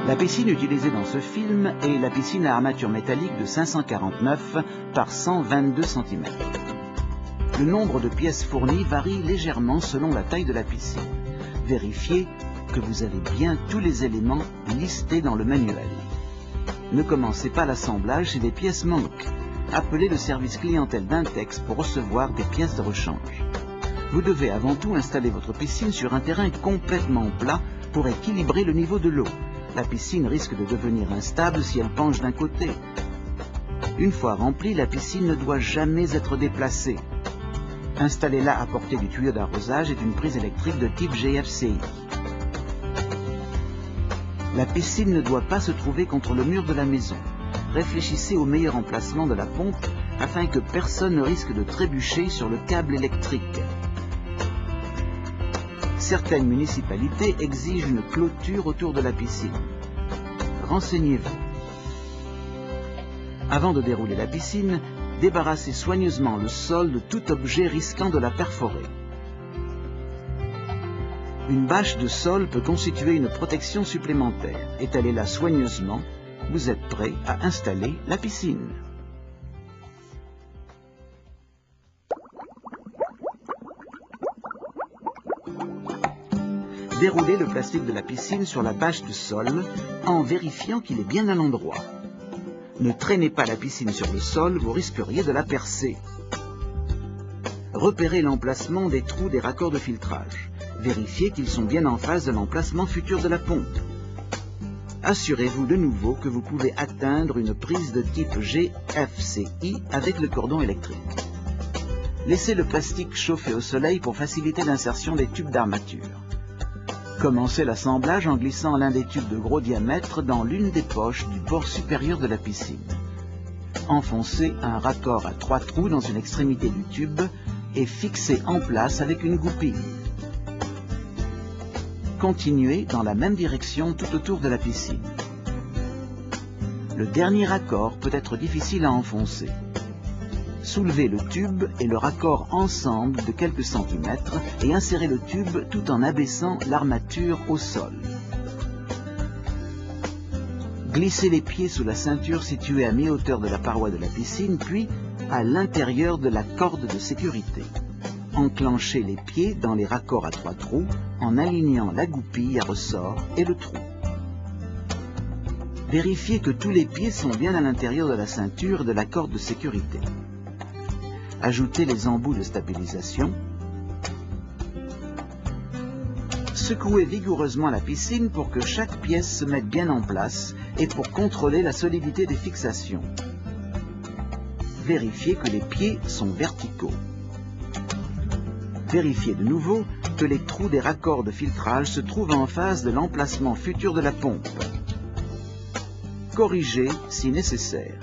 La piscine utilisée dans ce film est la piscine à armature métallique de 549 par 122 cm. Le nombre de pièces fournies varie légèrement selon la taille de la piscine. Vérifiez que vous avez bien tous les éléments listés dans le manuel. Ne commencez pas l'assemblage si des pièces manquent. Appelez le service clientèle d'Intex pour recevoir des pièces de rechange. Vous devez avant tout installer votre piscine sur un terrain complètement plat pour équilibrer le niveau de l'eau. La piscine risque de devenir instable si elle penche d'un côté. Une fois remplie, la piscine ne doit jamais être déplacée. Installez-la à portée du tuyau d'arrosage et d'une prise électrique de type GFCI. La piscine ne doit pas se trouver contre le mur de la maison. Réfléchissez au meilleur emplacement de la pompe afin que personne ne risque de trébucher sur le câble électrique. Certaines municipalités exigent une clôture autour de la piscine. Renseignez-vous. Avant de dérouler la piscine, débarrassez soigneusement le sol de tout objet risquant de la perforer. Une bâche de sol peut constituer une protection supplémentaire. Étalez-la soigneusement. Vous êtes prêt à installer la piscine. Déroulez le plastique de la piscine sur la bâche de sol en vérifiant qu'il est bien à l'endroit. Ne traînez pas la piscine sur le sol, vous risqueriez de la percer. Repérez l'emplacement des trous des raccords de filtrage. Vérifiez qu'ils sont bien en face de l'emplacement futur de la pompe. Assurez-vous de nouveau que vous pouvez atteindre une prise de type GFCI avec le cordon électrique. Laissez le plastique chauffer au soleil pour faciliter l'insertion des tubes d'armature. Commencez l'assemblage en glissant l'un des tubes de gros diamètre dans l'une des poches du bord supérieur de la piscine. Enfoncez un raccord à 3 trous dans une extrémité du tube et fixez en place avec une goupille. Continuez dans la même direction tout autour de la piscine. Le dernier raccord peut être difficile à enfoncer. Soulevez le tube et le raccord ensemble de quelques centimètres et insérez le tube tout en abaissant l'armature au sol. Glissez les pieds sous la ceinture située à mi-hauteur de la paroi de la piscine, puis à l'intérieur de la corde de sécurité. Enclenchez les pieds dans les raccords à 3 trous en alignant la goupille à ressort et le trou. Vérifiez que tous les pieds sont bien à l'intérieur de la ceinture de la corde de sécurité. Ajoutez les embouts de stabilisation. Secouez vigoureusement la piscine pour que chaque pièce se mette bien en place et pour contrôler la solidité des fixations. Vérifiez que les pieds sont verticaux. Vérifiez de nouveau que les trous des raccords de filtrage se trouvent en face de l'emplacement futur de la pompe. Corrigez si nécessaire.